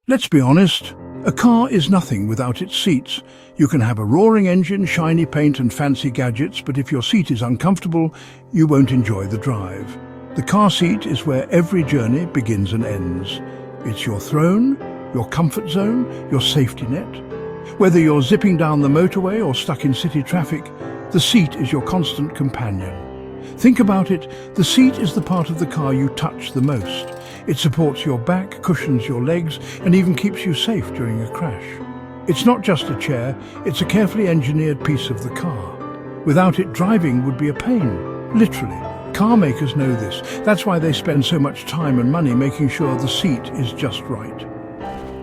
Let's be honest, a car is nothing without its seats. You can have a roaring engine, shiny paint and fancy gadgets, but if your seat is uncomfortable, you won't enjoy the drive. The car seat is where every journey begins and ends. It's your throne, your comfort zone, your safety net. Whether you're zipping down the motorway or stuck in city traffic, the seat is your constant companion. Think about it, the seat is the part of the car you touch the most. It supports your back, cushions your legs, and even keeps you safe during a crash. It's not just a chair, it's a carefully engineered piece of the car. Without it, driving would be a pain, literally. Car makers know this. That's why they spend so much time and money making sure the seat is just right.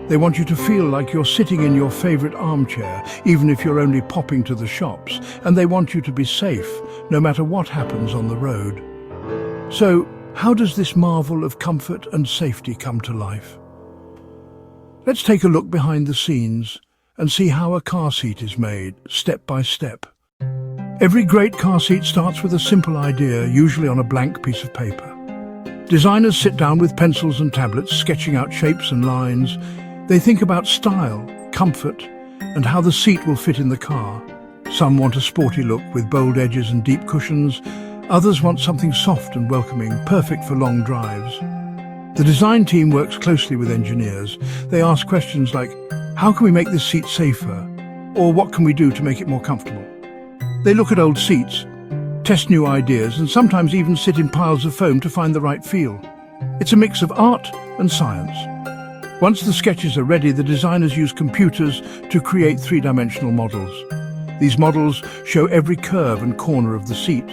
They want you to feel like you're sitting in your favorite armchair, even if you're only popping to the shops, and they want you to be safe, no matter what happens on the road. So, how does this marvel of comfort and safety come to life? Let's take a look behind the scenes and see how a car seat is made, step by step. Every great car seat starts with a simple idea, usually on a blank piece of paper. Designers sit down with pencils and tablets, sketching out shapes and lines. They think about style, comfort, and how the seat will fit in the car. Some want a sporty look with bold edges and deep cushions. Others want something soft and welcoming, perfect for long drives. The design team works closely with engineers. They ask questions like, how can we make this seat safer? Or what can we do to make it more comfortable? They look at old seats, test new ideas, and sometimes even sit in piles of foam to find the right feel. It's a mix of art and science. Once the sketches are ready, the designers use computers to create three-dimensional models. These models show every curve and corner of the seat.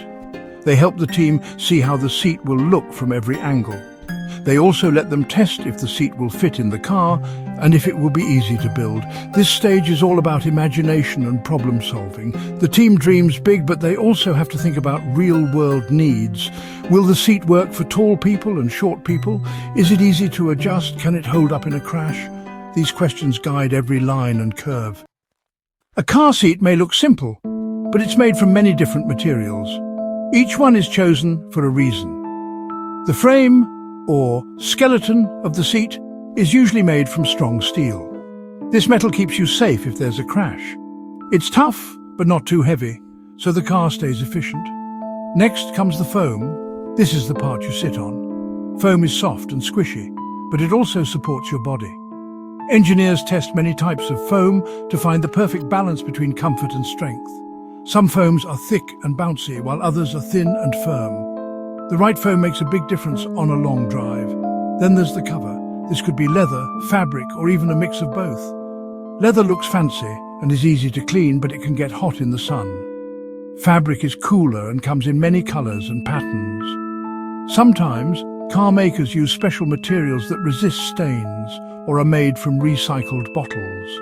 They help the team see how the seat will look from every angle. They also let them test if the seat will fit in the car and if it will be easy to build. This stage is all about imagination and problem solving. The team dreams big, but they also have to think about real-world needs. Will the seat work for tall people and short people? Is it easy to adjust? Can it hold up in a crash? These questions guide every line and curve. A car seat may look simple, but it's made from many different materials. Each one is chosen for a reason. The frame, or skeleton, of the seat is usually made from strong steel. This metal keeps you safe if there's a crash. It's tough, but not too heavy, so the car stays efficient. Next comes the foam. This is the part you sit on. Foam is soft and squishy, but it also supports your body. Engineers test many types of foam to find the perfect balance between comfort and strength. Some foams are thick and bouncy, while others are thin and firm. The right foam makes a big difference on a long drive. Then there's the cover. This could be leather, fabric, or even a mix of both. Leather looks fancy and is easy to clean, but it can get hot in the sun. Fabric is cooler and comes in many colors and patterns. Sometimes, car makers use special materials that resist stains or are made from recycled bottles.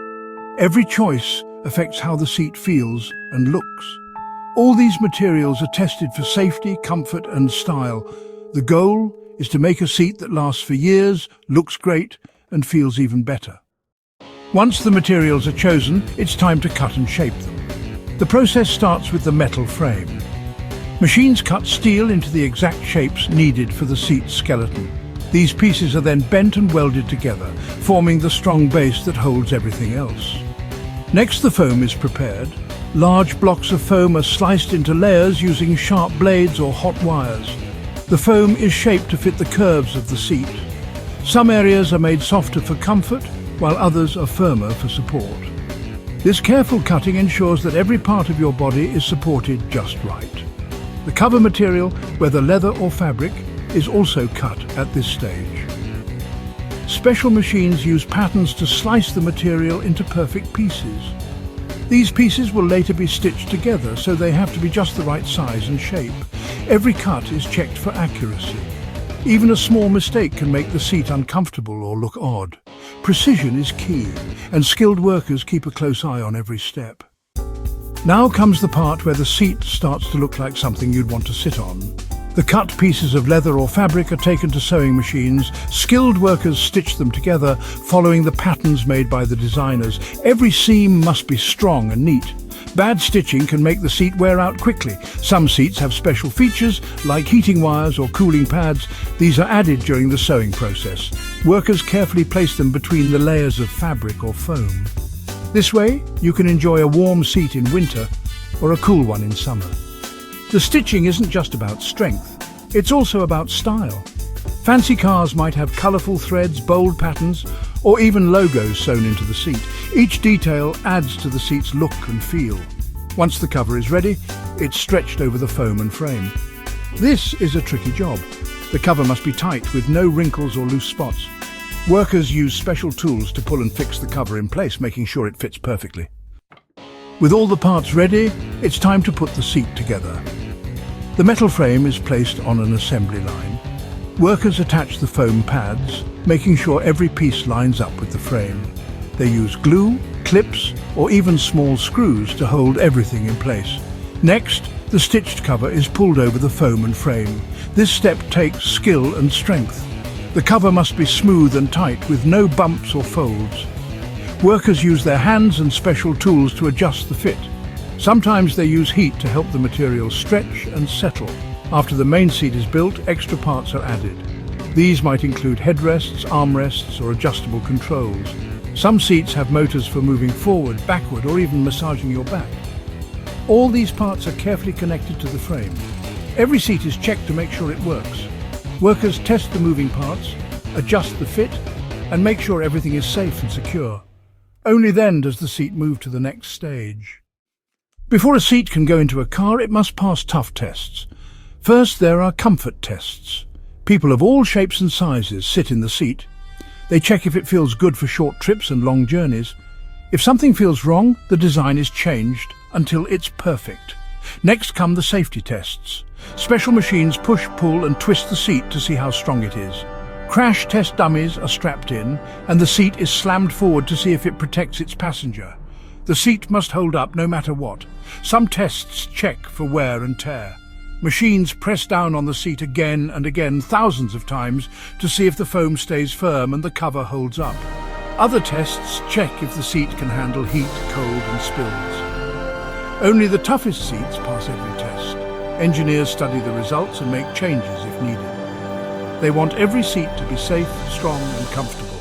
Every choice affects how the seat feels and looks. All these materials are tested for safety, comfort, and style. The goal is to make a seat that lasts for years, looks great, and feels even better. Once the materials are chosen, it's time to cut and shape them. The process starts with the metal frame. Machines cut steel into the exact shapes needed for the seat's skeleton. These pieces are then bent and welded together, forming the strong base that holds everything else. Next, the foam is prepared. Large blocks of foam are sliced into layers using sharp blades or hot wires. The foam is shaped to fit the curves of the seat. Some areas are made softer for comfort, while others are firmer for support. This careful cutting ensures that every part of your body is supported just right. The cover material, whether leather or fabric, is also cut at this stage. Special machines use patterns to slice the material into perfect pieces. These pieces will later be stitched together, so they have to be just the right size and shape. Every cut is checked for accuracy. Even a small mistake can make the seat uncomfortable or look odd. Precision is key, and skilled workers keep a close eye on every step. Now comes the part where the seat starts to look like something you'd want to sit on. The cut pieces of leather or fabric are taken to sewing machines. Skilled workers stitch them together, following the patterns made by the designers. Every seam must be strong and neat. Bad stitching can make the seat wear out quickly. Some seats have special features like heating wires or cooling pads. These are added during the sewing process. Workers carefully place them between the layers of fabric or foam. This way, you can enjoy a warm seat in winter or a cool one in summer. The stitching isn't just about strength, it's also about style. Fancy cars might have colourful threads, bold patterns, or even logos sewn into the seat. Each detail adds to the seat's look and feel. Once the cover is ready, it's stretched over the foam and frame. This is a tricky job. The cover must be tight with no wrinkles or loose spots. Workers use special tools to pull and fix the cover in place, making sure it fits perfectly. With all the parts ready, it's time to put the seat together. The metal frame is placed on an assembly line. Workers attach the foam pads, making sure every piece lines up with the frame. They use glue, clips, or even small screws to hold everything in place. Next, the stitched cover is pulled over the foam and frame. This step takes skill and strength. The cover must be smooth and tight with no bumps or folds. Workers use their hands and special tools to adjust the fit. Sometimes they use heat to help the material stretch and settle. After the main seat is built, extra parts are added. These might include headrests, armrests, or adjustable controls. Some seats have motors for moving forward, backward, or even massaging your back. All these parts are carefully connected to the frame. Every seat is checked to make sure it works. Workers test the moving parts, adjust the fit, and make sure everything is safe and secure. Only then does the seat move to the next stage. Before a seat can go into a car, it must pass tough tests. First, there are comfort tests. People of all shapes and sizes sit in the seat. They check if it feels good for short trips and long journeys. If something feels wrong, the design is changed until it's perfect. Next come the safety tests. Special machines push, pull, and twist the seat to see how strong it is. Crash test dummies are strapped in, and the seat is slammed forward to see if it protects its passenger. The seat must hold up no matter what. Some tests check for wear and tear. Machines press down on the seat again and again, thousands of times, to see if the foam stays firm and the cover holds up. Other tests check if the seat can handle heat, cold, and spills. Only the toughest seats pass every test. Engineers study the results and make changes if needed. They want every seat to be safe, strong, and comfortable.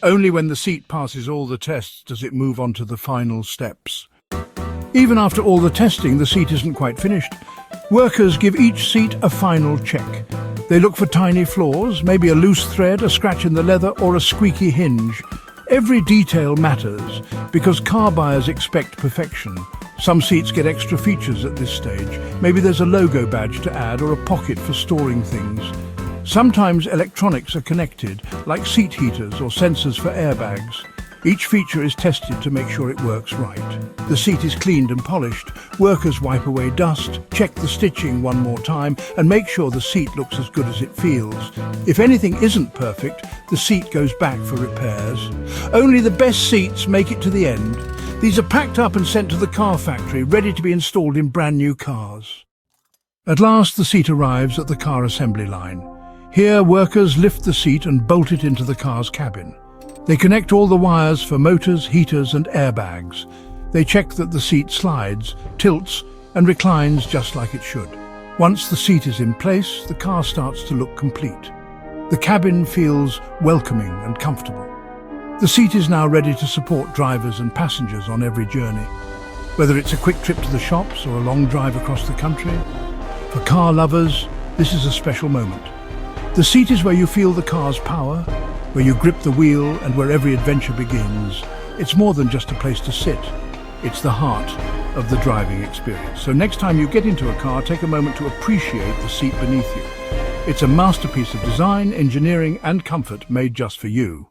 Only when the seat passes all the tests does it move on to the final steps. Even after all the testing, the seat isn't quite finished. Workers give each seat a final check. They look for tiny flaws, maybe a loose thread, a scratch in the leather, or a squeaky hinge. Every detail matters, because car buyers expect perfection. Some seats get extra features at this stage. Maybe there's a logo badge to add or a pocket for storing things. Sometimes electronics are connected, like seat heaters or sensors for airbags. Each feature is tested to make sure it works right. The seat is cleaned and polished. Workers wipe away dust, check the stitching one more time, and make sure the seat looks as good as it feels. If anything isn't perfect, the seat goes back for repairs. Only the best seats make it to the end. These are packed up and sent to the car factory, ready to be installed in brand new cars. At last, the seat arrives at the car assembly line. Here, workers lift the seat and bolt it into the car's cabin. They connect all the wires for motors, heaters, and airbags. They check that the seat slides, tilts, and reclines just like it should. Once the seat is in place, the car starts to look complete. The cabin feels welcoming and comfortable. The seat is now ready to support drivers and passengers on every journey. Whether it's a quick trip to the shops or a long drive across the country, for car lovers, this is a special moment. The seat is where you feel the car's power, where you grip the wheel, and where every adventure begins. It's more than just a place to sit. It's the heart of the driving experience. So next time you get into a car, take a moment to appreciate the seat beneath you. It's a masterpiece of design, engineering, and comfort made just for you.